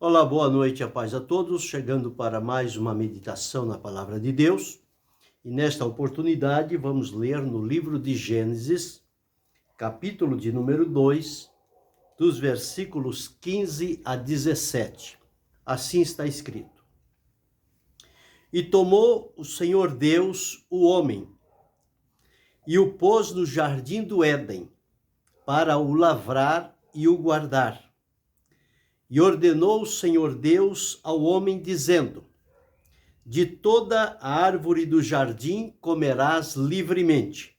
Olá, boa noite, a paz a todos, chegando para mais uma meditação na Palavra de Deus. E nesta oportunidade vamos ler no livro de Gênesis, capítulo de número 2, dos versículos 15 a 17. Assim está escrito: E tomou o Senhor Deus o homem, e o pôs no jardim do Éden, para o lavrar e o guardar. E ordenou o Senhor Deus ao homem, dizendo: De toda a árvore do jardim comerás livremente,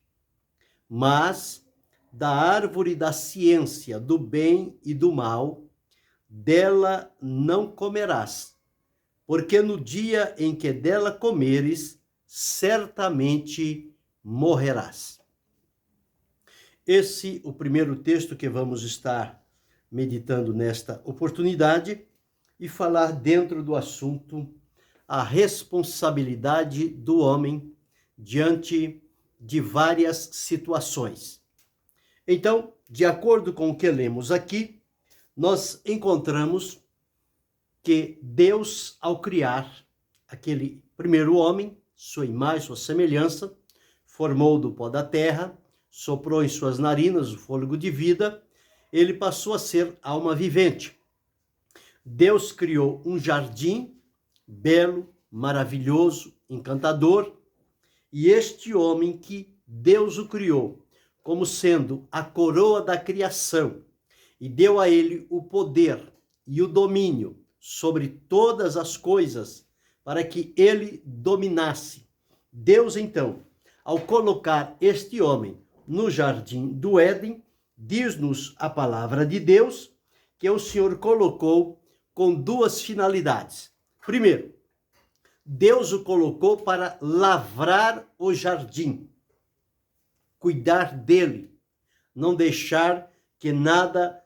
mas da árvore da ciência do bem e do mal, dela não comerás, porque no dia em que dela comeres, certamente morrerás. Esse é o primeiro texto que vamos estar meditando nesta oportunidade e falar dentro do assunto a responsabilidade do homem diante de várias situações. Então, de acordo com o que lemos aqui, nós encontramos que Deus, ao criar aquele primeiro homem, sua imagem, sua semelhança, formou do pó da terra, soprou em suas narinas o fôlego de vida, ele passou a ser alma vivente. Deus criou um jardim belo, maravilhoso, encantador, e este homem que Deus o criou como sendo a coroa da criação e deu a ele o poder e o domínio sobre todas as coisas para que ele dominasse. Deus, então, ao colocar este homem no jardim do Éden, diz-nos a palavra de Deus que o Senhor colocou com duas finalidades. Primeiro, Deus o colocou para lavrar o jardim, cuidar dele, não deixar que nada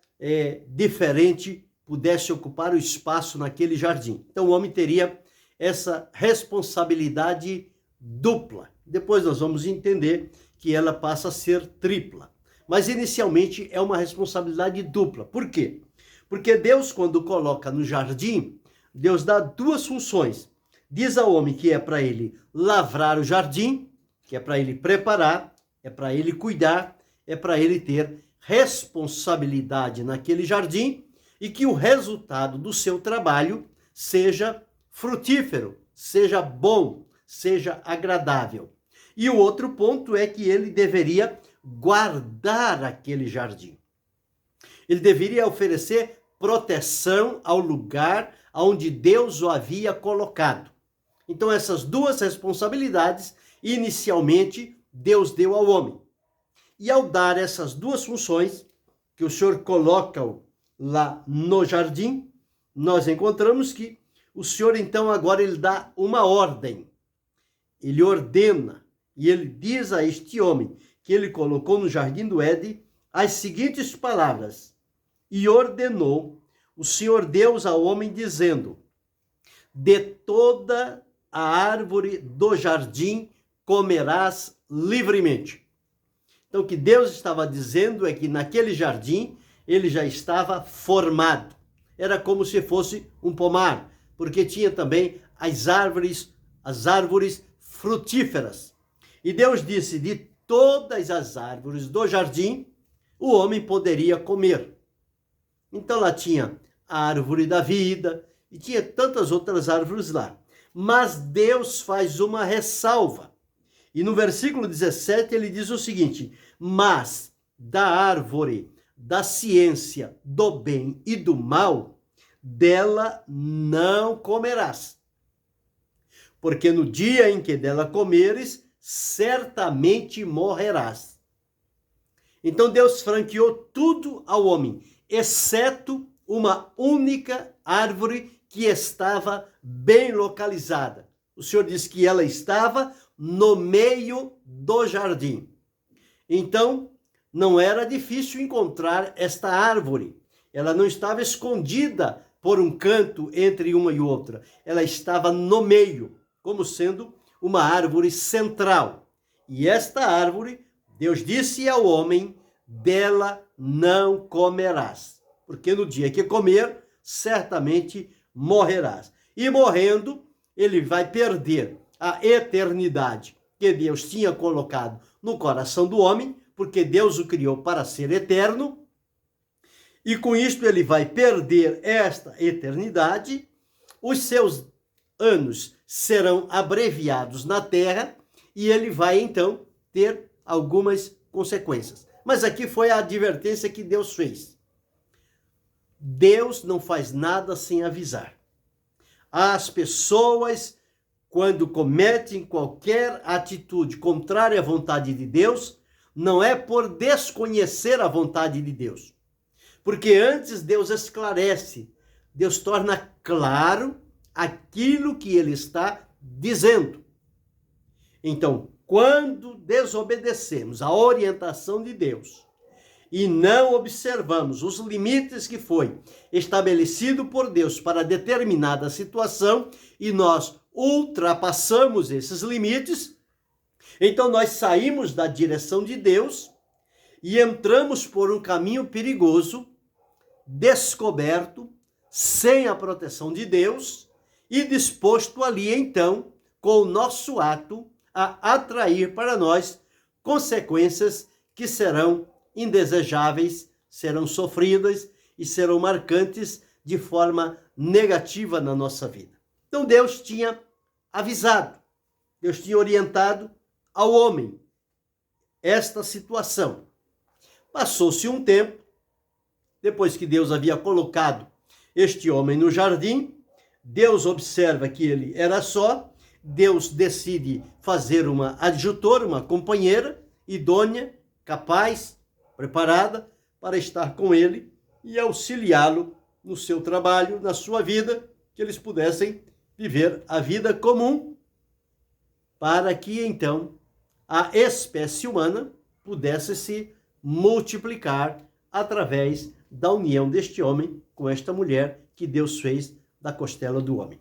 diferente pudesse ocupar o espaço naquele jardim. Então o homem teria essa responsabilidade dupla. Depois nós vamos entender que ela passa a ser tripla. Mas inicialmente é uma responsabilidade dupla. Por quê? Porque Deus, quando coloca no jardim, Deus dá duas funções. Diz ao homem que é para ele lavrar o jardim, que é para ele preparar, é para ele cuidar, é para ele ter responsabilidade naquele jardim e que o resultado do seu trabalho seja frutífero, seja bom, seja agradável. E o outro ponto é que ele deveria guardar aquele jardim. Ele deveria oferecer proteção ao lugar onde Deus o havia colocado. Então essas duas responsabilidades, inicialmente, Deus deu ao homem. E ao dar essas duas funções, que o Senhor coloca lá no jardim, nós encontramos que o Senhor, então, agora ele dá uma ordem. Ele ordena, e ele diz a este homem, que ele colocou no jardim do Éden, as seguintes palavras: E ordenou o Senhor Deus ao homem, dizendo: De toda a árvore do jardim comerás livremente. Então o que Deus estava dizendo é que naquele jardim ele já estava formado. Era como se fosse um pomar, porque tinha também as árvores frutíferas. E Deus disse: de todas as árvores do jardim, o homem poderia comer. Então lá tinha a árvore da vida e tinha tantas outras árvores lá. Mas Deus faz uma ressalva. E no versículo 17 ele diz o seguinte: Mas da árvore da ciência do bem e do mal, dela não comerás. Porque no dia em que dela comeres, certamente morrerás. Então Deus franqueou tudo ao homem, exceto uma única árvore que estava bem localizada. O Senhor disse que ela estava no meio do jardim. Então, não era difícil encontrar esta árvore. Ela não estava escondida por um canto entre uma e outra. Ela estava no meio, como sendo uma árvore central. E esta árvore, Deus disse ao homem: dela não comerás, porque no dia que comer, certamente morrerás. E morrendo, ele vai perder a eternidade que Deus tinha colocado no coração do homem, porque Deus o criou para ser eterno, e com isto ele vai perder esta eternidade, os seus anos serão abreviados na terra, e ele vai então ter algumas consequências. Mas aqui foi a advertência que Deus fez. Deus não faz nada sem avisar. As pessoas, quando cometem qualquer atitude contrária à vontade de Deus, não é por desconhecer a vontade de Deus. Porque antes Deus esclarece, Deus torna claro aquilo que ele está dizendo. Então, quando desobedecemos a orientação de Deus e não observamos os limites que foi estabelecido por Deus para determinada situação e nós ultrapassamos esses limites, então nós saímos da direção de Deus e entramos por um caminho perigoso, descoberto, sem a proteção de Deus e disposto ali então, com o nosso ato, a atrair para nós consequências que serão indesejáveis, serão sofridas e serão marcantes de forma negativa na nossa vida. Então Deus tinha avisado, Deus tinha orientado ao homem esta situação. Passou-se um tempo, depois que Deus havia colocado este homem no jardim, Deus observa que ele era só, Deus decide fazer uma adjutora, uma companheira idônea, capaz, preparada para estar com ele e auxiliá-lo no seu trabalho, na sua vida, que eles pudessem viver a vida comum, para que então a espécie humana pudesse se multiplicar através da união deste homem com esta mulher que Deus fez da costela do homem.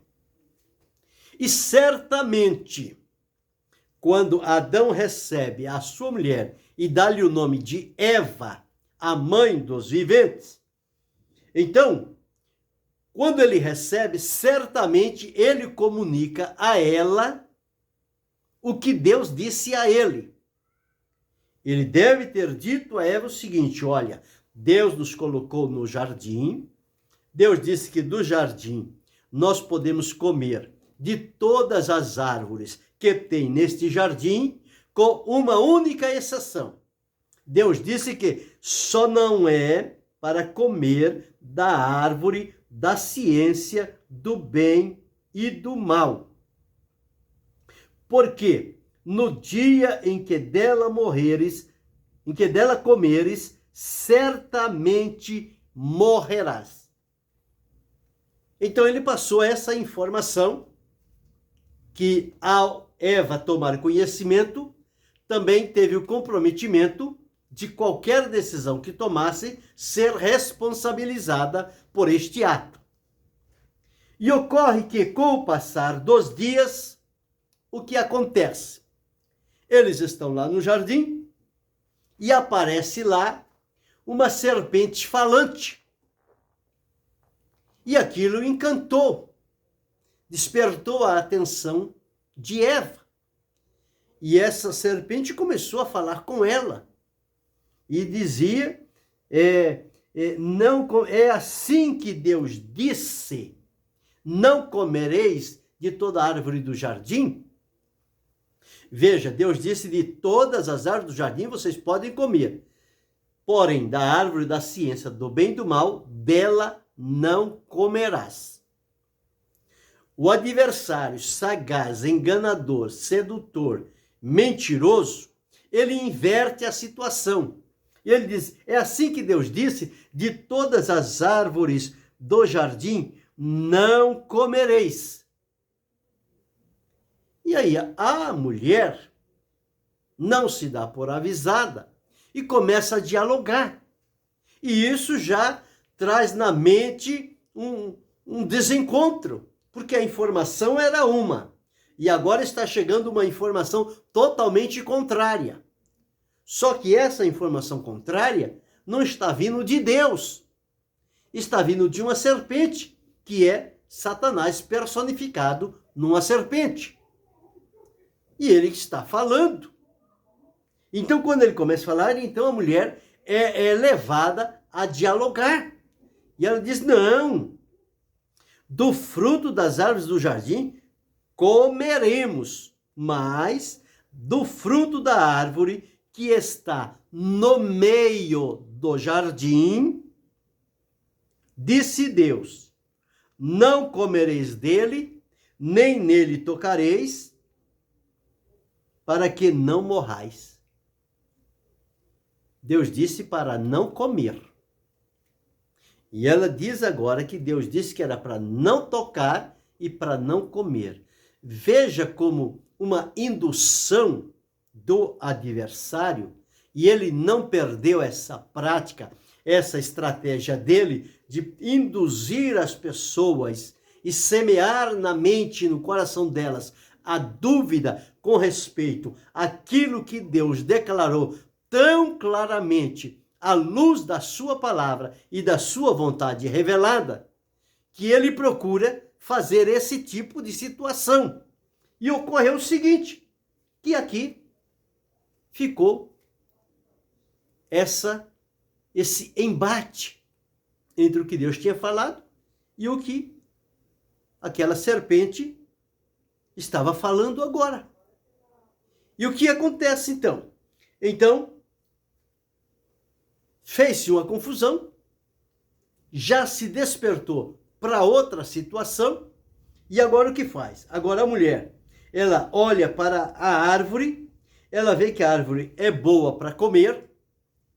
E certamente, quando Adão recebe a sua mulher e dá-lhe o nome de Eva, a mãe dos viventes, então, quando ele recebe, certamente ele comunica a ela o que Deus disse a ele. Ele deve ter dito a Eva o seguinte: olha, Deus nos colocou no jardim, Deus disse que do jardim nós podemos comer de todas as árvores que tem neste jardim, com uma única exceção. Deus disse que só não é para comer da árvore da ciência do bem e do mal. Porque no dia em que dela comeres, certamente morrerás. Então ele passou essa informação, que ao Eva tomar conhecimento, também teve o comprometimento de qualquer decisão que tomasse ser responsabilizada por este ato. E ocorre que, com o passar dos dias, o que acontece? Eles estão lá no jardim e aparece lá uma serpente falante. E aquilo encantou, despertou a atenção de Eva. E essa serpente começou a falar com ela e dizia, não é assim que Deus disse, não comereis de toda árvore do jardim? Veja, Deus disse, de todas as árvores do jardim vocês podem comer, porém da árvore da ciência do bem e do mal, dela não comerás. O adversário sagaz, enganador, sedutor, mentiroso, ele inverte a situação. E ele diz, é assim que Deus disse, de todas as árvores do jardim não comereis. E aí a mulher não se dá por avisada e começa a dialogar. E isso já traz na mente um desencontro, porque a informação era uma, e agora está chegando uma informação totalmente contrária. Só que essa informação contrária não está vindo de Deus, está vindo de uma serpente, que é Satanás personificado numa serpente. E ele está falando. Então, quando ele começa a falar, então a mulher é levada a dialogar. E ela diz, não, do fruto das árvores do jardim comeremos, mas do fruto da árvore que está no meio do jardim, disse Deus, não comereis dele, nem nele tocareis, para que não morrais. Deus disse para não comer. E ela diz agora que Deus disse que era para não tocar e para não comer. Veja como uma indução do adversário, e ele não perdeu essa prática, essa estratégia dele de induzir as pessoas e semear na mente e no coração delas a dúvida com respeito àquilo que Deus declarou tão claramente à luz da sua palavra e da sua vontade revelada, que ele procura fazer esse tipo de situação. E ocorreu o seguinte, que aqui ficou esse embate entre o que Deus tinha falado e o que aquela serpente estava falando agora. E o que acontece então? Então, fez-se uma confusão, já se despertou para outra situação, e agora o que faz? Agora a mulher, ela olha para a árvore, ela vê que a árvore é boa para comer,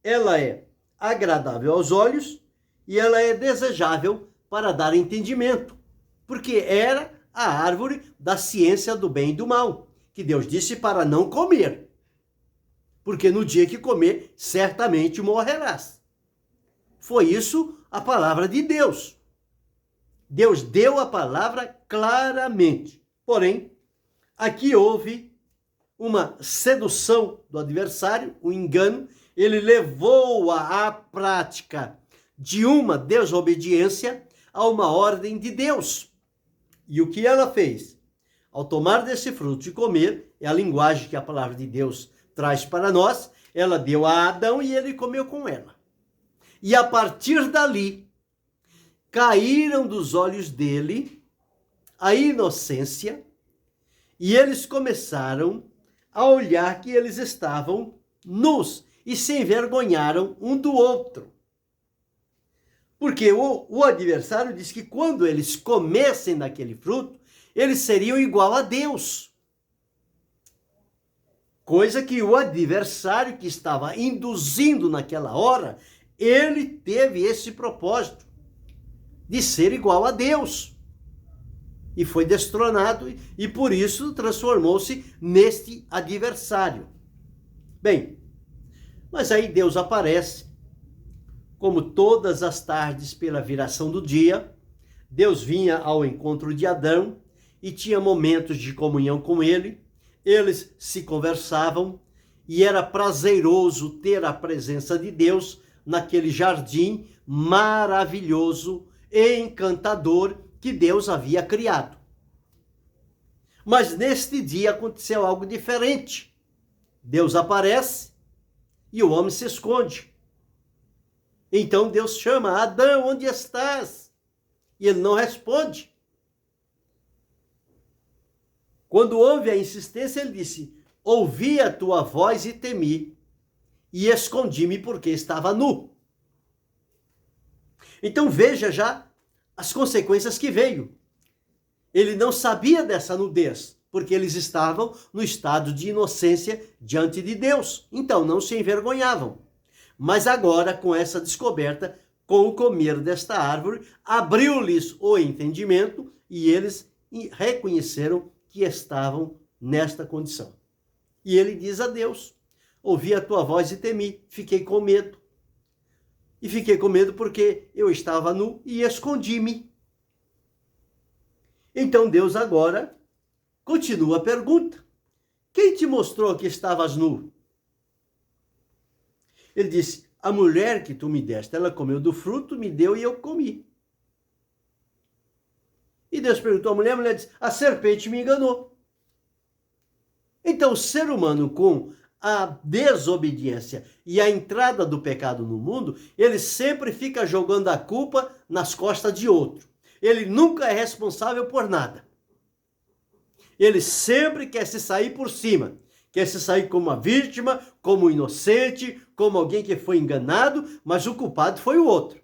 ela é agradável aos olhos e ela é desejável para dar entendimento, porque era a árvore da ciência do bem e do mal, que Deus disse para não comer, porque no dia que comer, certamente morrerás. Foi isso a palavra de Deus. Deus deu a palavra claramente. Porém, aqui houve uma sedução do adversário, um engano. Ele levou-a à prática de uma desobediência a uma ordem de Deus. E o que ela fez? Ao tomar desse fruto e comer, é a linguagem que a palavra de Deus traz para nós, ela deu a Adão e ele comeu com ela. E a partir dali, caíram dos olhos dele a inocência e eles começaram a olhar que eles estavam nus e se envergonharam um do outro. Porque o adversário disse que quando eles comessem daquele fruto, eles seriam igual a Deus. Coisa que o adversário que estava induzindo naquela hora, ele teve esse propósito de ser igual a Deus. E foi destronado e por isso transformou-se neste adversário. Bem, mas aí Deus aparece, como todas as tardes pela viração do dia, Deus vinha ao encontro de Adão e tinha momentos de comunhão com ele, eles se conversavam e era prazeroso ter a presença de Deus naquele jardim maravilhoso e encantador que Deus havia criado. Mas neste dia aconteceu algo diferente. Deus aparece e o homem se esconde. Então Deus chama, Adão, onde estás? E ele não responde. Quando houve a insistência, ele disse, ouvi a tua voz e temi, e escondi-me porque estava nu. Então veja já as consequências que veio. Ele não sabia dessa nudez, porque eles estavam no estado de inocência diante de Deus. Então não se envergonhavam. Mas agora, com essa descoberta, com o comer desta árvore, abriu-lhes o entendimento e eles reconheceram que estavam nesta condição. E ele diz a Deus, ouvi a tua voz e temi, fiquei com medo. E fiquei com medo porque eu estava nu e escondi-me. Então Deus agora continua a pergunta. Quem te mostrou que estavas nu? Ele disse, a mulher que tu me deste, ela comeu do fruto, me deu e eu comi. E Deus perguntou à mulher, a mulher disse, a serpente me enganou. Então, o ser humano, com a desobediência e a entrada do pecado no mundo, ele sempre fica jogando a culpa nas costas de outro. Ele nunca é responsável por nada. Ele sempre quer se sair por cima. Quer se sair como uma vítima, como um inocente, como alguém que foi enganado, mas o culpado foi o outro.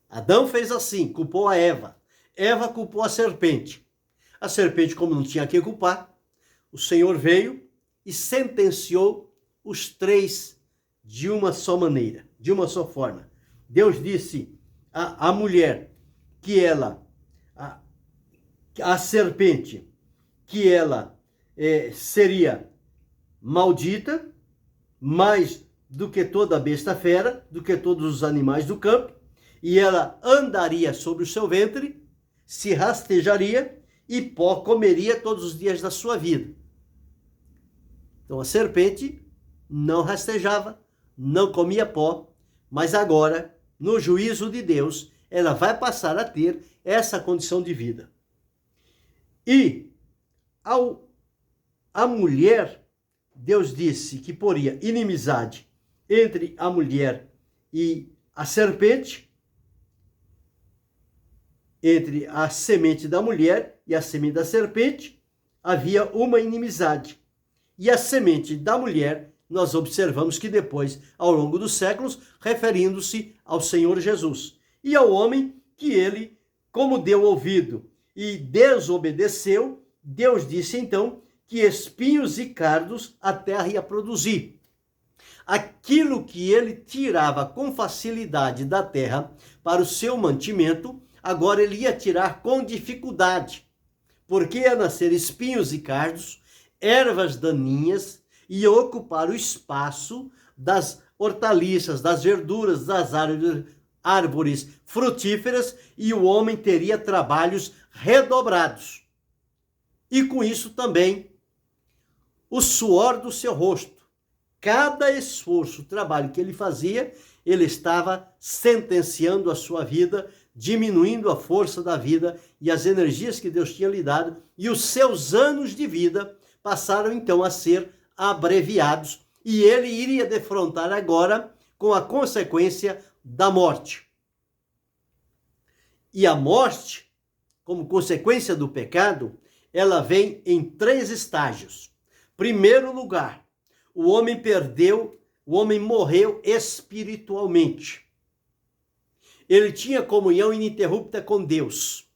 Adão fez assim, culpou a Eva. Eva culpou a serpente. A serpente, como não tinha que culpar, o Senhor veio e sentenciou os três de uma só maneira, de uma só forma. Deus disse à mulher que ela, a serpente, que ela seria maldita, mais do que toda besta fera, do que todos os animais do campo, e ela andaria sobre o seu ventre, se rastejaria e pó comeria todos os dias da sua vida. Então a serpente não rastejava, não comia pó, mas agora, no juízo de Deus, ela vai passar a ter essa condição de vida. E a mulher, Deus disse que poria inimizade entre a mulher e a serpente, entre a semente da mulher e a semente da serpente, havia uma inimizade. E a semente da mulher, nós observamos que depois, ao longo dos séculos, referindo-se ao Senhor Jesus. E ao homem que ele, como deu ouvido e desobedeceu, Deus disse então que espinhos e cardos a terra ia produzir. Aquilo que ele tirava com facilidade da terra para o seu mantimento, agora ele ia tirar com dificuldade, porque ia nascer espinhos e cardos, ervas daninhas, ia ocupar o espaço das hortaliças, das verduras, das árvores frutíferas, e o homem teria trabalhos redobrados. E com isso também o suor do seu rosto. Cada esforço, trabalho que ele fazia, ele estava sentenciando a sua vida, diminuindo a força da vida e as energias que Deus tinha lhe dado, e os seus anos de vida passaram então a ser abreviados, e ele iria defrontar agora com a consequência da morte. E a morte, como consequência do pecado, ela vem em 3 estágios. Primeiro lugar, o homem morreu espiritualmente. Ele tinha comunhão ininterrupta com Deus.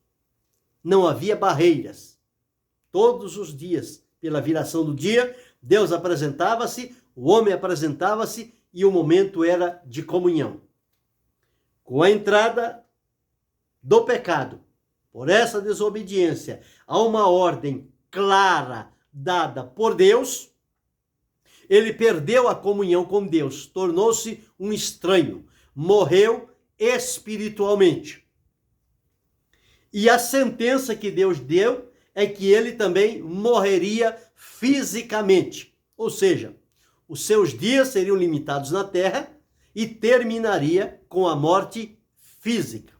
Não havia barreiras. Todos os dias, pela viração do dia, Deus apresentava-se, o homem apresentava-se e o momento era de comunhão. Com a entrada do pecado, por essa desobediência, a uma ordem clara dada por Deus, ele perdeu a comunhão com Deus, tornou-se um estranho, morreu espiritualmente. E a sentença que Deus deu é que ele também morreria fisicamente, ou seja, os seus dias seriam limitados na terra e terminaria com a morte física.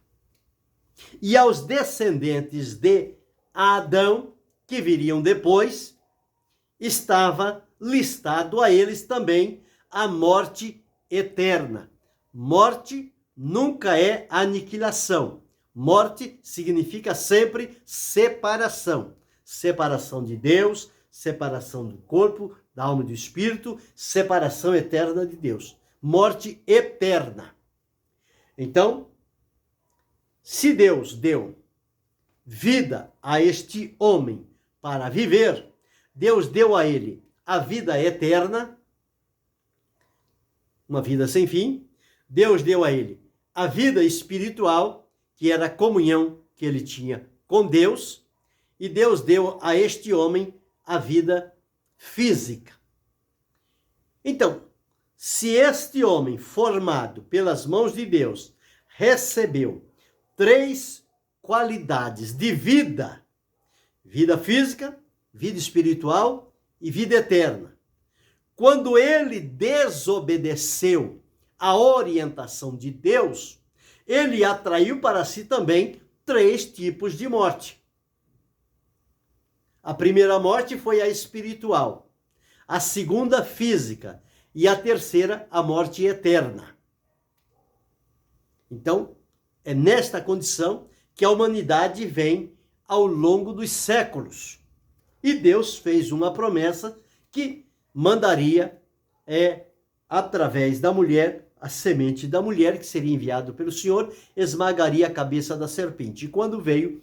E aos descendentes de Adão, que viriam depois, estava listado a eles também a morte eterna. Morte nunca é aniquilação. Morte significa sempre separação. Separação de Deus, separação do corpo, da alma e do espírito, separação eterna de Deus. Morte eterna. Então, se Deus deu vida a este homem para viver, Deus deu a ele a vida eterna, uma vida sem fim. Deus deu a ele a vida espiritual, que era a comunhão que ele tinha com Deus, e Deus deu a este homem a vida física. Então, se este homem formado pelas mãos de Deus recebeu 3 qualidades de vida: vida física, vida espiritual e vida eterna. quando ele desobedeceu a orientação de Deus, ele atraiu para si também 3 tipos de morte. A primeira morte foi a espiritual, a segunda física e a terceira a morte eterna. Então, é nesta condição que a humanidade vem ao longo dos séculos. E Deus fez uma promessa que mandaria, através da mulher, a semente da mulher, que seria enviado pelo Senhor, esmagaria a cabeça da serpente. E quando veio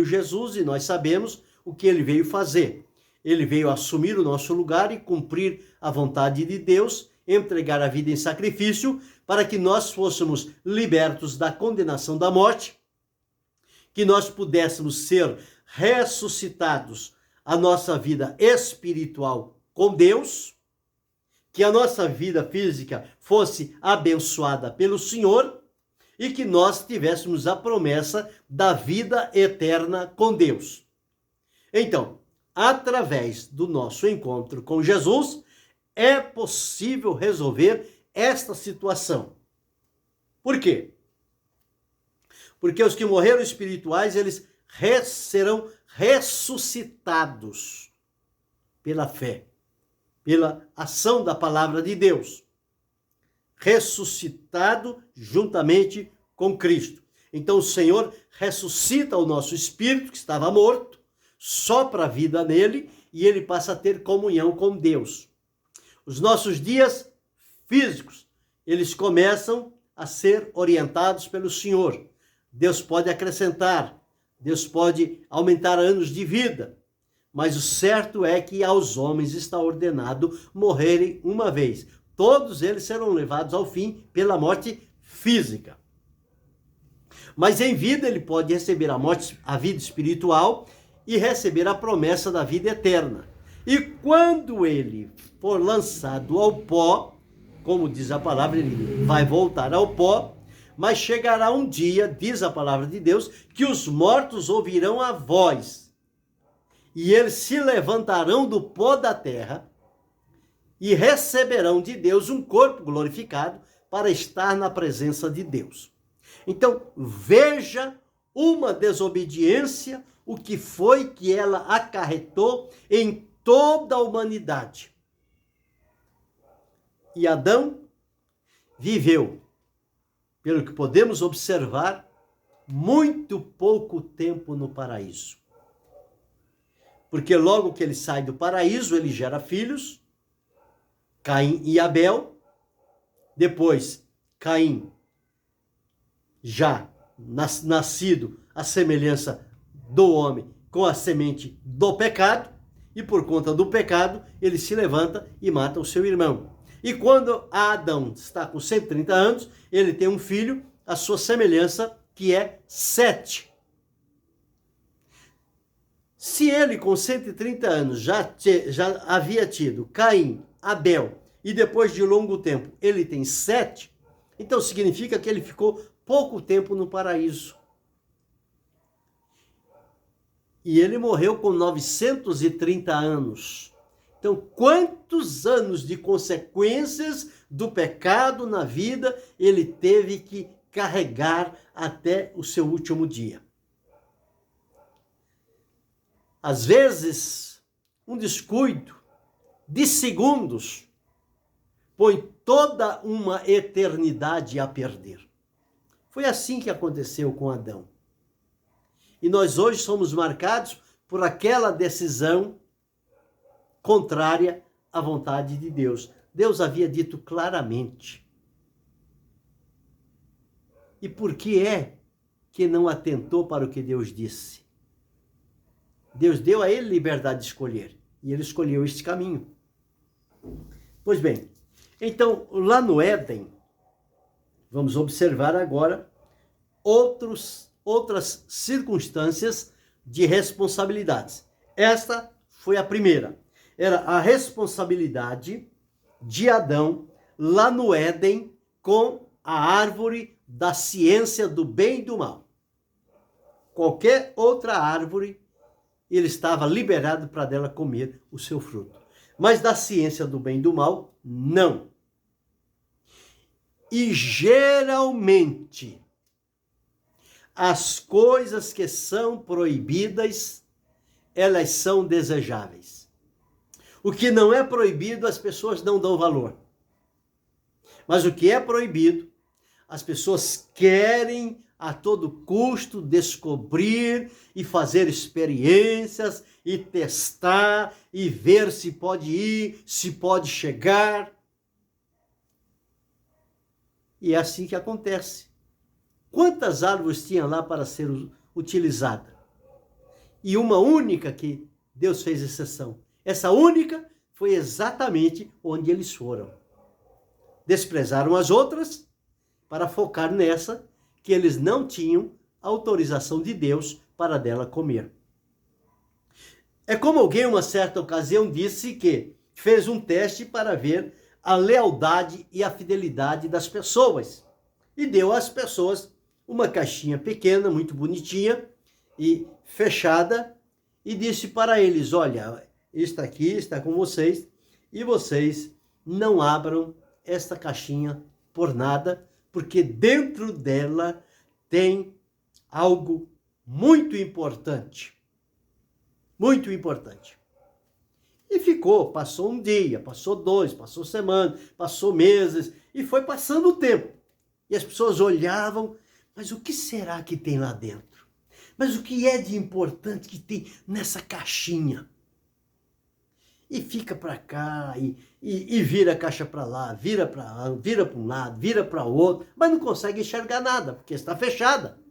Jesus, e nós sabemos o que ele veio fazer. Ele veio assumir o nosso lugar e cumprir a vontade de Deus, entregar a vida em sacrifício, para que nós fôssemos libertos da condenação da morte, que nós pudéssemos ser ressuscitados a nossa vida espiritual com Deus, que a nossa vida física fosse abençoada pelo Senhor e que nós tivéssemos a promessa da vida eterna com Deus. Então, através do nosso encontro com Jesus, é possível resolver esta situação. Por quê? Porque os que morreram espirituais, eles serão ressuscitados pela fé, pela ação da palavra de Deus. Ressuscitado juntamente com Cristo. Então o Senhor ressuscita o nosso espírito, que estava morto, sopra a vida nele e ele passa a ter comunhão com Deus. Os nossos dias físicos, eles começam a ser orientados pelo Senhor. Deus pode acrescentar, Deus pode aumentar anos de vida, mas o certo é que aos homens está ordenado morrerem uma vez. Todos eles serão levados ao fim pela morte física. Mas em vida ele pode receber a vida espiritual e receber a promessa da vida eterna. E quando ele for lançado ao pó, como diz a palavra, ele vai voltar ao pó, mas chegará um dia, diz a palavra de Deus, que os mortos ouvirão a voz, e eles se levantarão do pó da terra e receberão de Deus um corpo glorificado para estar na presença de Deus. Então, veja uma desobediência, o que foi que ela acarretou em toda a humanidade. E Adão viveu, pelo que podemos observar, muito pouco tempo no paraíso. Porque logo que ele sai do paraíso, ele gera filhos, Caim e Abel. Depois, Caim, já nascido à semelhança do homem, com a semente do pecado, e por conta do pecado, ele se levanta e mata o seu irmão. E quando Adão está com 130 anos, ele tem um filho, a sua semelhança, que é Sete. Se ele com 130 anos já havia tido Caim, Abel, e depois de longo tempo ele tem Sete, então significa que ele ficou pouco tempo no paraíso. E ele morreu com 930 anos. Então, quantos anos de consequências do pecado na vida ele teve que carregar até o seu último dia? Às vezes, um descuido de segundos põe toda uma eternidade a perder. Foi assim que aconteceu com Adão. E nós hoje somos marcados por aquela decisão contrária à vontade de Deus. Deus havia dito claramente. E por que é que não atentou para o que Deus disse? Deus deu a ele liberdade de escolher, e ele escolheu este caminho. Pois bem, então lá no Éden, vamos observar agora outras circunstâncias de responsabilidades. Esta foi a primeira. Era a responsabilidade de Adão lá no Éden com a árvore da ciência do bem e do mal. Qualquer outra árvore, ele estava liberado para dela comer o seu fruto. Mas da ciência do bem e do mal, não. E geralmente, as coisas que são proibidas, elas são desejáveis. O que não é proibido, as pessoas não dão valor. Mas o que é proibido, as pessoas querem a todo custo descobrir e fazer experiências e testar e ver se pode ir, se pode chegar. E é assim que acontece. Quantas árvores tinha lá para ser utilizada? E uma única que Deus fez exceção. Essa única foi exatamente onde eles foram. Desprezaram as outras para focar nessa que eles não tinham autorização de Deus para dela comer. É como alguém, uma certa ocasião, disse que fez um teste para ver a lealdade e a fidelidade das pessoas. E deu às pessoas uma caixinha pequena, muito bonitinha e fechada, e disse para eles: olha, está aqui, está com vocês, e vocês não abram esta caixinha por nada, porque dentro dela tem algo muito importante. Muito importante. E ficou, passou um dia, passou 2, passou semana, passou meses, e foi passando o tempo. E as pessoas olhavam, mas o que será que tem lá dentro? Mas o que é de importante que tem nessa caixinha? E fica para cá, e vira a caixa para lá, vira para um lado, vira para o outro, mas não consegue enxergar nada, porque está fechada.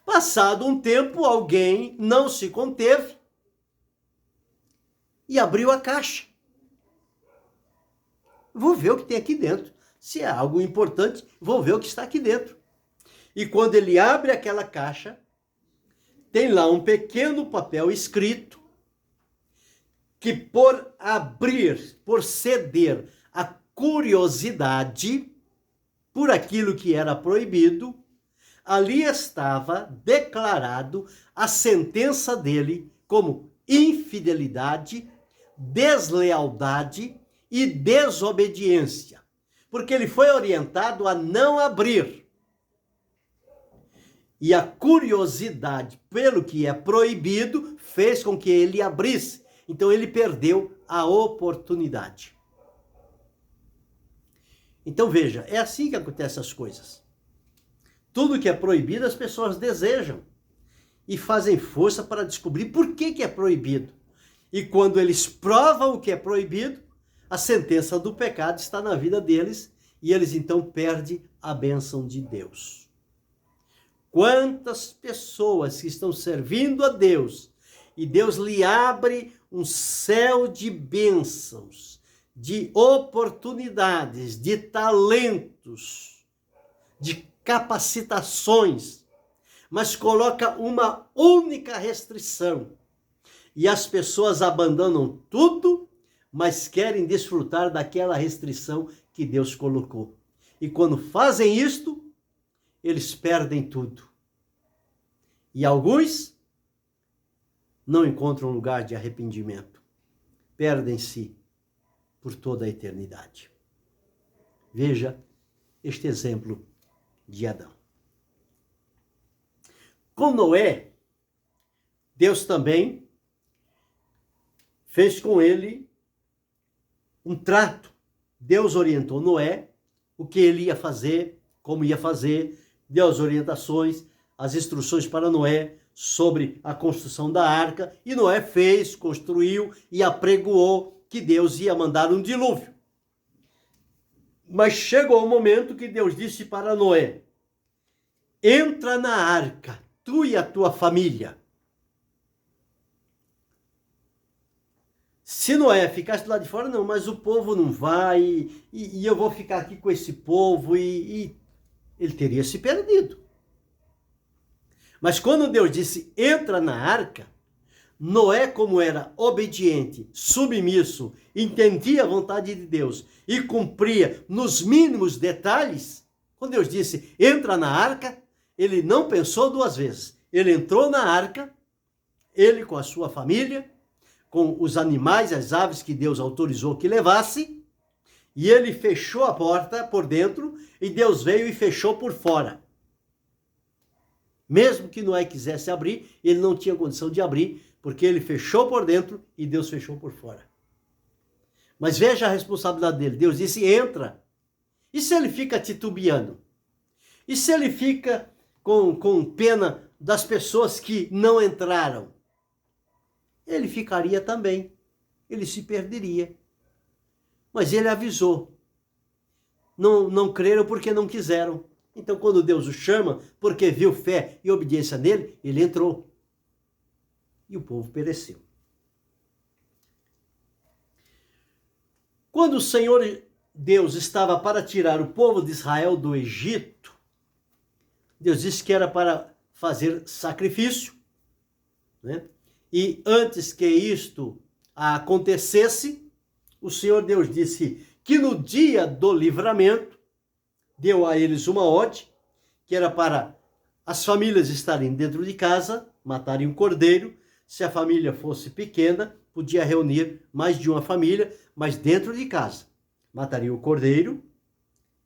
Passado um tempo, alguém não se conteve e abriu a caixa. Vou ver o que tem aqui dentro. Se é algo importante, vou ver o que está aqui dentro. E quando ele abre aquela caixa, tem lá um pequeno papel escrito que por abrir, por ceder à curiosidade por aquilo que era proibido, ali estava declarado a sentença dele como infidelidade, deslealdade e desobediência, porque ele foi orientado a não abrir. E a curiosidade pelo que é proibido fez com que ele abrisse. Então ele perdeu a oportunidade. Então veja, é assim que acontecem as coisas. Tudo que é proibido as pessoas desejam e fazem força para descobrir por que é proibido. E quando eles provam o que é proibido, a sentença do pecado está na vida deles e eles então perdem a bênção de Deus. Quantas pessoas que estão servindo a Deus e Deus lhe abre um céu de bênçãos, de oportunidades, de talentos, de capacitações, mas coloca uma única restrição. E as pessoas abandonam tudo, mas querem desfrutar daquela restrição que Deus colocou. E quando fazem isto, eles perdem tudo. E alguns não encontram lugar de arrependimento. Perdem-se por toda a eternidade. Veja este exemplo de Adão. Com Noé, Deus também fez com ele um trato. Deus orientou Noé o que ele ia fazer, como ia fazer, deu as orientações, as instruções para Noé sobre a construção da arca, e Noé fez, construiu e apregoou que Deus ia mandar um dilúvio. Mas chegou o momento que Deus disse para Noé: entra na arca, tu e a tua família. Se Noé ficasse lá de fora, não, mas o povo não vai, e eu vou ficar aqui com esse povo, e ele teria se perdido. Mas quando Deus disse, entra na arca, Noé, como era obediente, submisso, entendia a vontade de Deus e cumpria nos mínimos detalhes, quando Deus disse, entra na arca, ele não pensou duas vezes. Ele entrou na arca, ele com a sua família, com os animais, as aves que Deus autorizou que levasse, e ele fechou a porta por dentro, e Deus veio e fechou por fora. Mesmo que Noé quisesse abrir, ele não tinha condição de abrir, porque ele fechou por dentro e Deus fechou por fora. Mas veja a responsabilidade dele. Deus disse, entra. E se ele fica titubeando? E se ele fica com pena das pessoas que não entraram? Ele ficaria também. Ele se perderia. Mas ele avisou. Não creram porque não quiseram. Então, quando Deus o chama, porque viu fé e obediência nele, ele entrou. E o povo pereceu. Quando o Senhor Deus estava para tirar o povo de Israel do Egito, Deus disse que era para fazer sacrifício, né? E antes que isto acontecesse, o Senhor Deus disse que no dia do livramento, deu a eles uma ordem, que era para as famílias estarem dentro de casa, matarem um cordeiro. Se a família fosse pequena, podia reunir mais de uma família, mas dentro de casa. Mataria o cordeiro,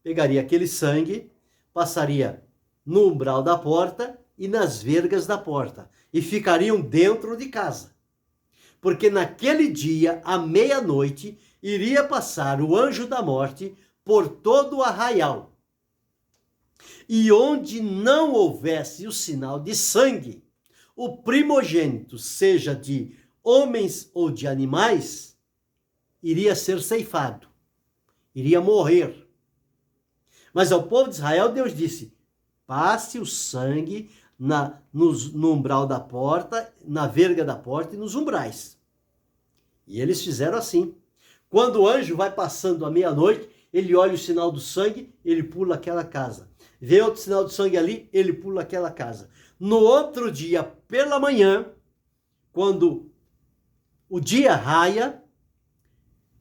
pegaria aquele sangue, passaria no umbral da porta e nas vergas da porta, e ficariam dentro de casa. Porque naquele dia, à meia-noite, iria passar o anjo da morte por todo o arraial. E onde não houvesse o sinal de sangue, o primogênito, seja de homens ou de animais, iria ser ceifado, iria morrer. Mas ao povo de Israel, Deus disse, passe o sangue no umbral da porta, na verga da porta e nos umbrais. E eles fizeram assim. Quando o anjo vai passando à meia-noite, ele olha o sinal do sangue, ele pula aquela casa. Vê outro sinal de sangue ali, ele pula aquela casa. No outro dia, pela manhã, quando o dia raia,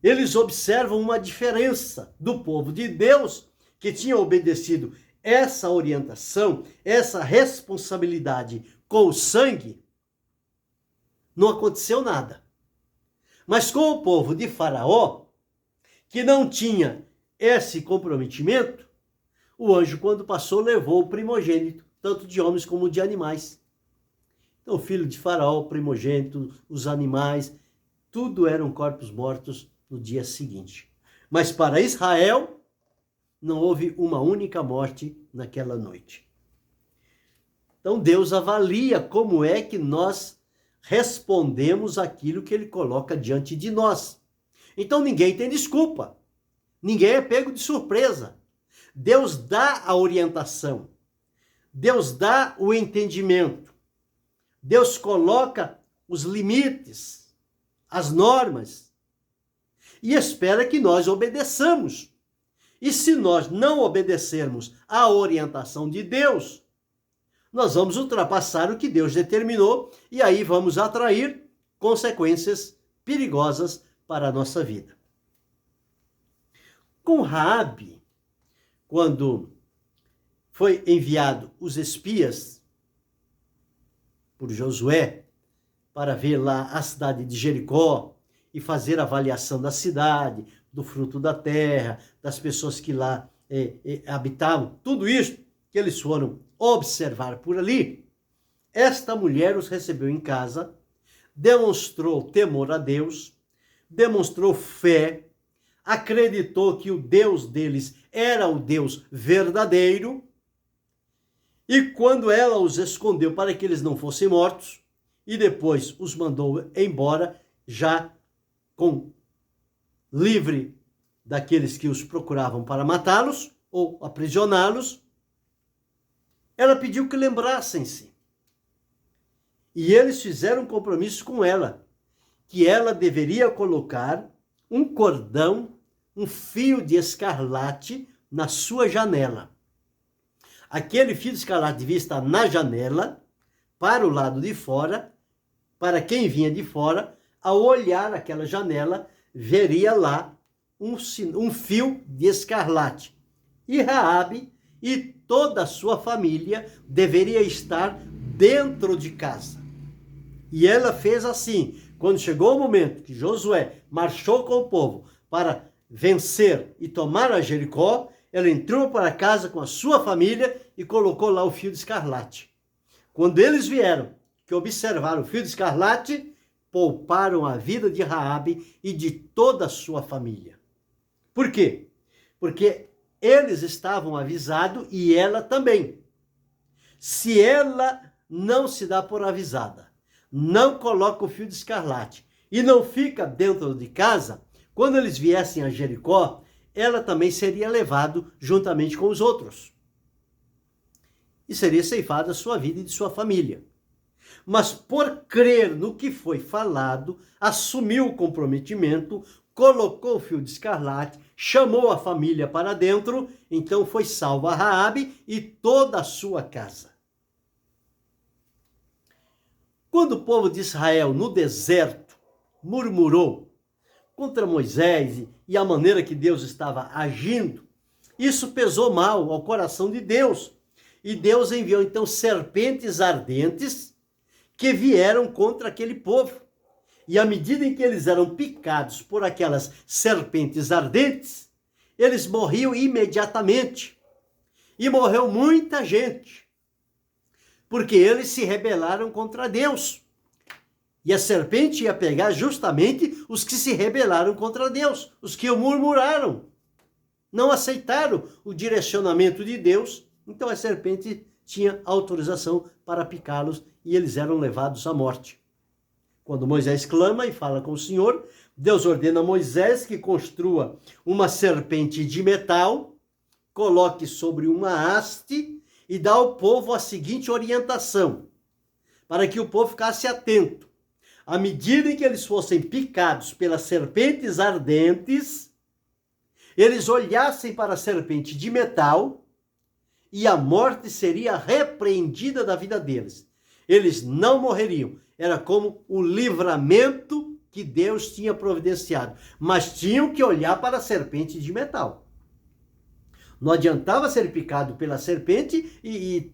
eles observam uma diferença do povo de Deus, que tinha obedecido essa orientação, essa responsabilidade com o sangue. Não aconteceu nada. Mas com o povo de Faraó, que não tinha esse comprometimento, o anjo, quando passou, levou o primogênito, tanto de homens como de animais. Então, o filho de Faraó, o primogênito, os animais, tudo eram corpos mortos no dia seguinte. Mas para Israel, não houve uma única morte naquela noite. Então, Deus avalia como é que nós respondemos aquilo que ele coloca diante de nós. Então, ninguém tem desculpa. Ninguém é pego de surpresa. Deus dá a orientação, Deus dá o entendimento, Deus coloca os limites, as normas, e espera que nós obedeçamos. E se nós não obedecermos à orientação de Deus, nós vamos ultrapassar o que Deus determinou, e aí vamos atrair consequências perigosas para a nossa vida. Com Raabe, quando foi enviado os espias por Josué para ver lá a cidade de Jericó e fazer avaliação da cidade, do fruto da terra, das pessoas que lá habitavam, tudo isso que eles foram observar por ali, esta mulher os recebeu em casa, demonstrou temor a Deus, demonstrou fé, acreditou que o Deus deles era o Deus verdadeiro, e quando ela os escondeu para que eles não fossem mortos, e depois os mandou embora, já livre daqueles que os procuravam para matá-los ou aprisioná-los, ela pediu que lembrassem-se. E eles fizeram um compromisso com ela, que ela deveria colocar um cordão, um fio de escarlate na sua janela. Aquele fio de escarlate devia estar na janela, para o lado de fora, para quem vinha de fora, ao olhar aquela janela, veria lá um fio de escarlate. E Raabe e toda a sua família deveria estar dentro de casa. E ela fez assim, Quando chegou o momento que Josué marchou com o povo para vencer e tomar a Jericó, ele entrou para casa com a sua família e colocou lá o fio de escarlate. Quando eles vieram, que observaram o fio de escarlate, pouparam a vida de Raabe e de toda a sua família. Por quê? Porque eles estavam avisados e ela também. Se ela não se dá por avisada, não coloca o fio de escarlate e não fica dentro de casa, quando eles viessem a Jericó, ela também seria levada juntamente com os outros. E seria ceifada a sua vida e de sua família. Mas por crer no que foi falado, assumiu o comprometimento, colocou o fio de escarlate, chamou a família para dentro, então foi salva Raabe e toda a sua casa. Quando o povo de Israel no deserto murmurou contra Moisés e a maneira que Deus estava agindo, isso pesou mal ao coração de Deus. E Deus enviou então serpentes ardentes que vieram contra aquele povo. E à medida em que eles eram picados por aquelas serpentes ardentes, eles morriam imediatamente. E morreu muita gente, porque eles se rebelaram contra Deus. E a serpente ia pegar justamente os que se rebelaram contra Deus, os que murmuraram, não aceitaram o direcionamento de Deus. Então a serpente tinha autorização para picá-los e eles eram levados à morte. Quando Moisés clama e fala com o Senhor, Deus ordena a Moisés que construa uma serpente de metal, coloque sobre uma haste e dá ao povo a seguinte orientação, para que o povo ficasse atento. À medida em que eles fossem picados pelas serpentes ardentes, eles olhassem para a serpente de metal e a morte seria repreendida da vida deles. Eles não morreriam. Era como o livramento que Deus tinha providenciado. Mas tinham que olhar para a serpente de metal. Não adiantava ser picado pela serpente e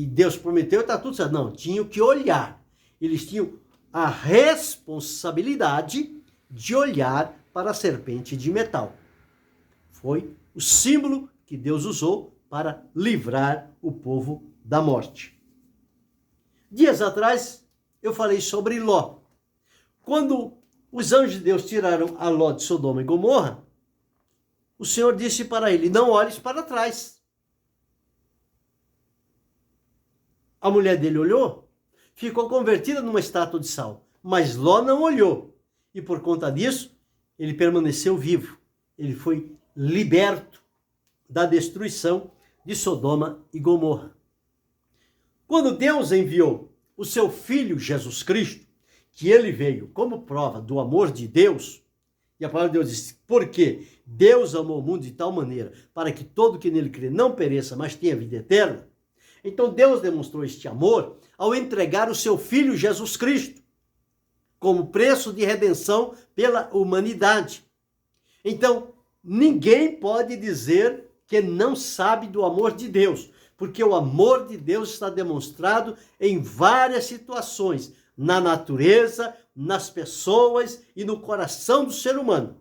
Deus prometeu, está tudo certo. Não, tinham que olhar. Eles tinham a responsabilidade de olhar para a serpente de metal. Foi o símbolo que Deus usou para livrar o povo da morte. Dias atrás, eu falei sobre Ló. Quando os anjos de Deus tiraram a Ló de Sodoma e Gomorra, o Senhor disse para ele, não olhes para trás. A mulher dele olhou, ficou convertida numa estátua de sal, mas Ló não olhou. E por conta disso, ele permaneceu vivo. Ele foi liberto da destruição de Sodoma e Gomorra. Quando Deus enviou o seu Filho Jesus Cristo, que ele veio como prova do amor de Deus, e a palavra de Deus diz, porque Deus amou o mundo de tal maneira, para que todo que nele crê não pereça, mas tenha vida eterna. Então Deus demonstrou este amor ao entregar o seu Filho Jesus Cristo, como preço de redenção pela humanidade. Então, ninguém pode dizer que não sabe do amor de Deus, porque o amor de Deus está demonstrado em várias situações, na natureza, nas pessoas e no coração do ser humano.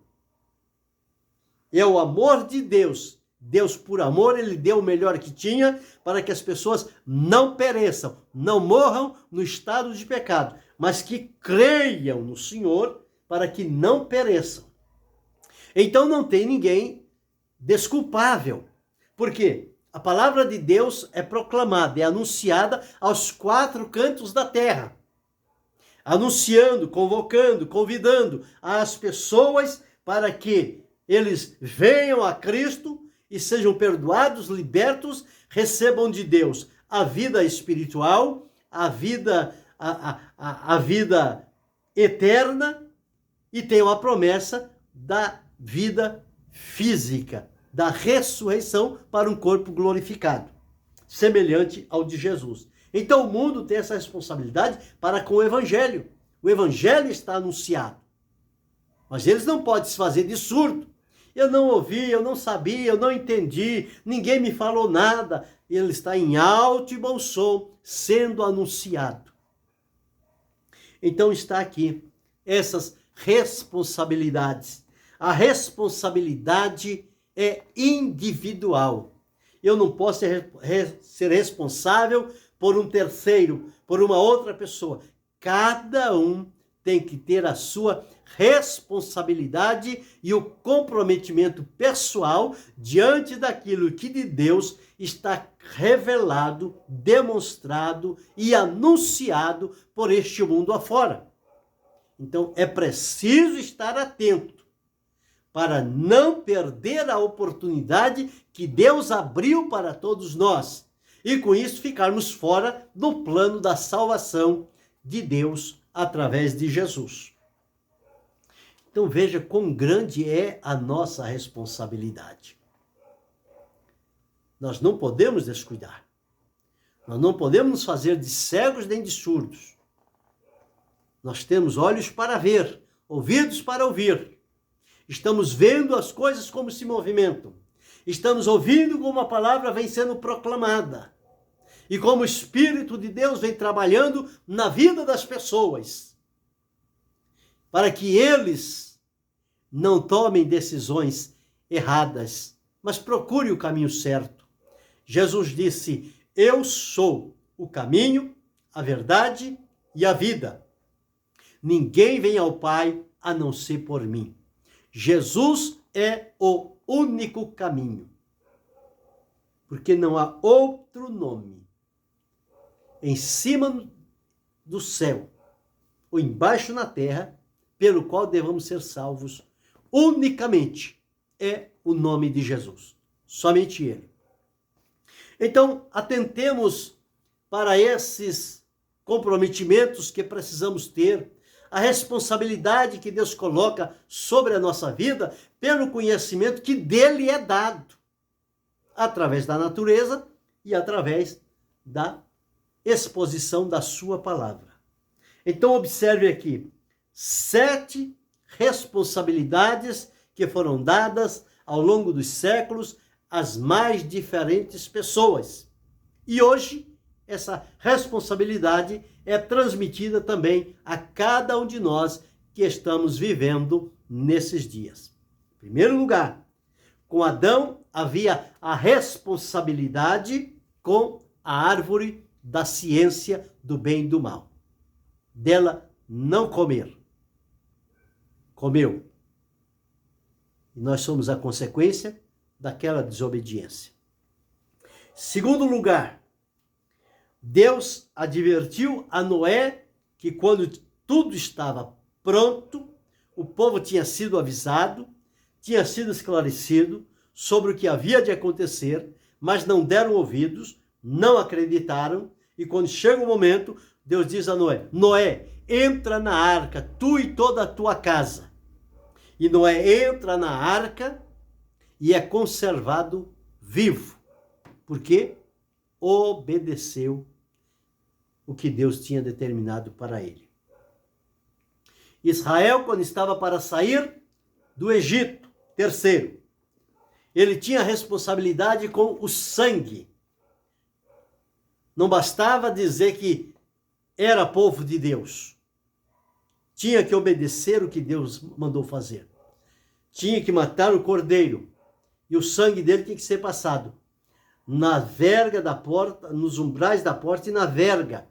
É o amor de Deus. Deus, por amor, ele deu o melhor que tinha para que as pessoas não pereçam, não morram no estado de pecado, mas que creiam no Senhor para que não pereçam. Então não tem ninguém desculpável. Por quê? A palavra de Deus é proclamada, é anunciada aos quatro cantos da terra. Anunciando, convocando, convidando as pessoas para que eles venham a Cristo e sejam perdoados, libertos, recebam de Deus a vida espiritual, a vida eterna e tenham a promessa da vida física, da ressurreição para um corpo glorificado, semelhante ao de Jesus. Então o mundo tem essa responsabilidade para com o Evangelho. O Evangelho está anunciado. Mas eles não podem se fazer de surdo. Eu não ouvi, eu não sabia, eu não entendi, ninguém me falou nada. Ele está em alto e bom som, sendo anunciado. Então está aqui essas responsabilidades. A responsabilidade é individual. Eu não posso ser responsável por um terceiro, por uma outra pessoa. Cada um tem que ter a sua responsabilidade e o comprometimento pessoal diante daquilo que de Deus está revelado, demonstrado e anunciado por este mundo afora. Então é preciso estar atento para não perder a oportunidade que Deus abriu para todos nós e com isso ficarmos fora do plano da salvação de Deus através de Jesus. Então veja quão grande é a nossa responsabilidade. Nós não podemos descuidar. Nós não podemos nos fazer de cegos nem de surdos. Nós temos olhos para ver, ouvidos para ouvir. Estamos vendo as coisas como se movimentam. Estamos ouvindo como a palavra vem sendo proclamada. E como o Espírito de Deus vem trabalhando na vida das pessoas. Para que eles não tomem decisões erradas, mas procurem o caminho certo. Jesus disse, eu sou o caminho, a verdade e a vida. Ninguém vem ao Pai a não ser por mim. Jesus é o único caminho. Porque não há outro nome em cima do céu ou embaixo na terra pelo qual devamos ser salvos. Unicamente é o nome de Jesus. Somente Ele. Então, atentemos para esses comprometimentos que precisamos ter, a responsabilidade que Deus coloca sobre a nossa vida pelo conhecimento que dele é dado, através da natureza e através da exposição da sua palavra. Então, observe aqui 7 responsabilidades que foram dadas ao longo dos séculos às mais diferentes pessoas. E hoje, essa responsabilidade é transmitida também a cada um de nós que estamos vivendo nesses dias. Em primeiro lugar, com Adão havia a responsabilidade com a árvore da ciência do bem e do mal. Dela não comer. Comeu. E nós somos a consequência daquela desobediência. Segundo lugar, Deus advertiu a Noé que quando tudo estava pronto, o povo tinha sido avisado, tinha sido esclarecido sobre o que havia de acontecer, mas não deram ouvidos, não acreditaram, e quando chega o momento, Deus diz a Noé, Noé, entra na arca, tu e toda a tua casa. E Noé entra na arca e é conservado vivo. Por quê? Obedeceu o que Deus tinha determinado para ele. Israel, quando estava para sair do Egito, terceiro, ele tinha responsabilidade com o sangue. Não bastava dizer que era povo de Deus. Tinha que obedecer o que Deus mandou fazer. Tinha que matar o cordeiro. E o sangue dele tinha que ser passado na verga da porta, nos umbrais da porta e na verga,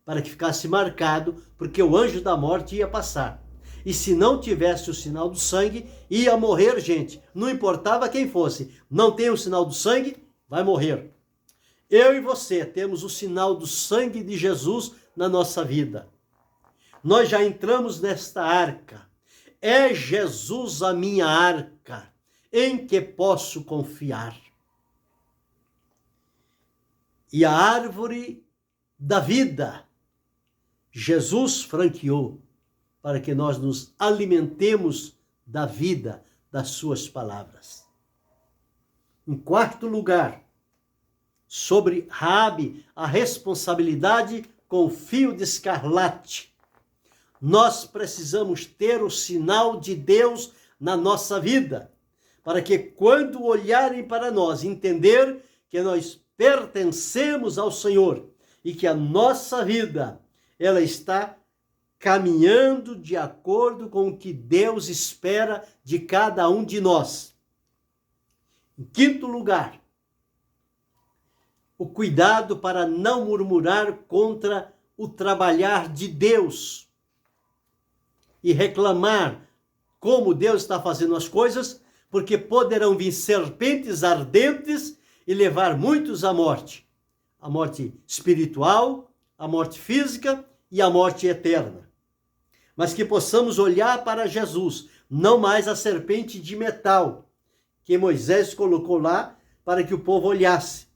para que ficasse marcado, porque o anjo da morte ia passar. E se não tivesse o sinal do sangue, ia morrer gente. Não importava quem fosse. Não tem o sinal do sangue, vai morrer. Eu e você temos o sinal do sangue de Jesus na nossa vida. Nós já entramos nesta arca. É Jesus a minha arca, em que posso confiar. E a árvore da vida, Jesus franqueou para que nós nos alimentemos da vida das suas palavras. Em quarto lugar, sobre Raabe, a responsabilidade com o fio de escarlate. Nós precisamos ter o sinal de Deus na nossa vida, para que quando olharem para nós, entender que nós pertencemos ao Senhor e que a nossa vida, ela está caminhando de acordo com o que Deus espera de cada um de nós. Em quinto lugar, o cuidado para não murmurar contra o trabalhar de Deus e reclamar como Deus está fazendo as coisas, porque poderão vir serpentes ardentes e levar muitos à morte. A morte espiritual, a morte física e a morte eterna. Mas que possamos olhar para Jesus, não mais a serpente de metal que Moisés colocou lá para que o povo olhasse.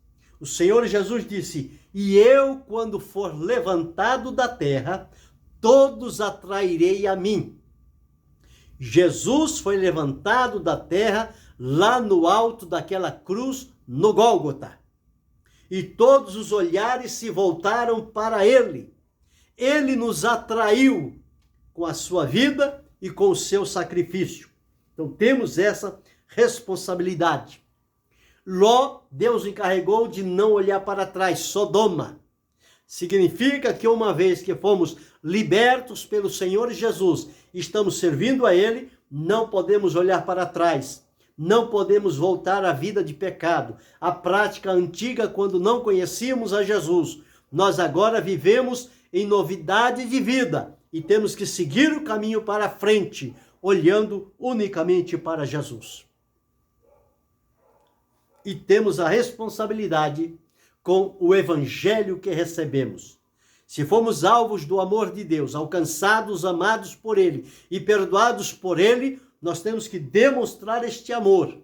O Senhor Jesus disse: e eu, quando for levantado da terra, todos atrairei a mim. Jesus foi levantado da terra lá no alto daquela cruz, no Gólgota. E todos os olhares se voltaram para ele. Ele nos atraiu com a sua vida e com o seu sacrifício. Então temos essa responsabilidade. Ló, Deus encarregou de não olhar para trás. Sodoma. Significa que uma vez que fomos libertos pelo Senhor Jesus, estamos servindo a Ele, não podemos olhar para trás. Não podemos voltar à vida de pecado, à prática antiga quando não conhecíamos a Jesus. Nós agora vivemos em novidade de vida e temos que seguir o caminho para frente, olhando unicamente para Jesus. E temos a responsabilidade com o evangelho que recebemos. Se fomos alvos do amor de Deus, alcançados, amados por Ele e perdoados por Ele, nós temos que demonstrar este amor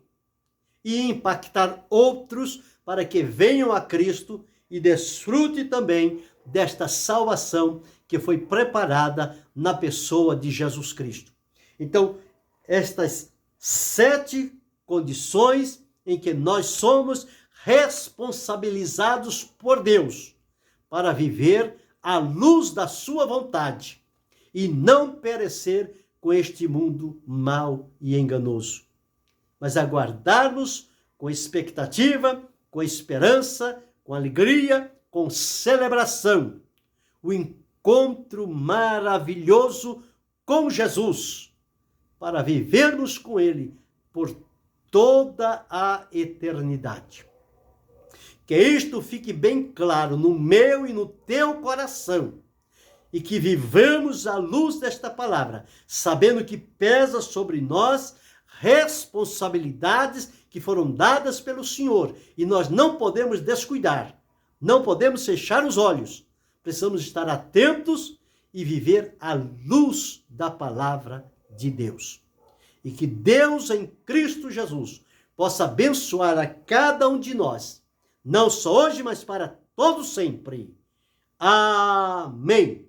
e impactar outros para que venham a Cristo e desfrute também desta salvação que foi preparada na pessoa de Jesus Cristo. Então, estas 7 condições em que nós somos responsabilizados por Deus para viver à luz da sua vontade e não perecer com este mundo mau e enganoso, mas aguardarmos com expectativa, com esperança, com alegria, com celebração, o encontro maravilhoso com Jesus, para vivermos com Ele por toda a eternidade. Que isto fique bem claro no meu e no teu coração, e que vivamos à luz desta palavra, sabendo que pesa sobre nós responsabilidades que foram dadas pelo Senhor, e nós não podemos descuidar, não podemos fechar os olhos, precisamos estar atentos e viver à luz da palavra de Deus. E que Deus em Cristo Jesus possa abençoar a cada um de nós, não só hoje, mas para todo sempre. Amém.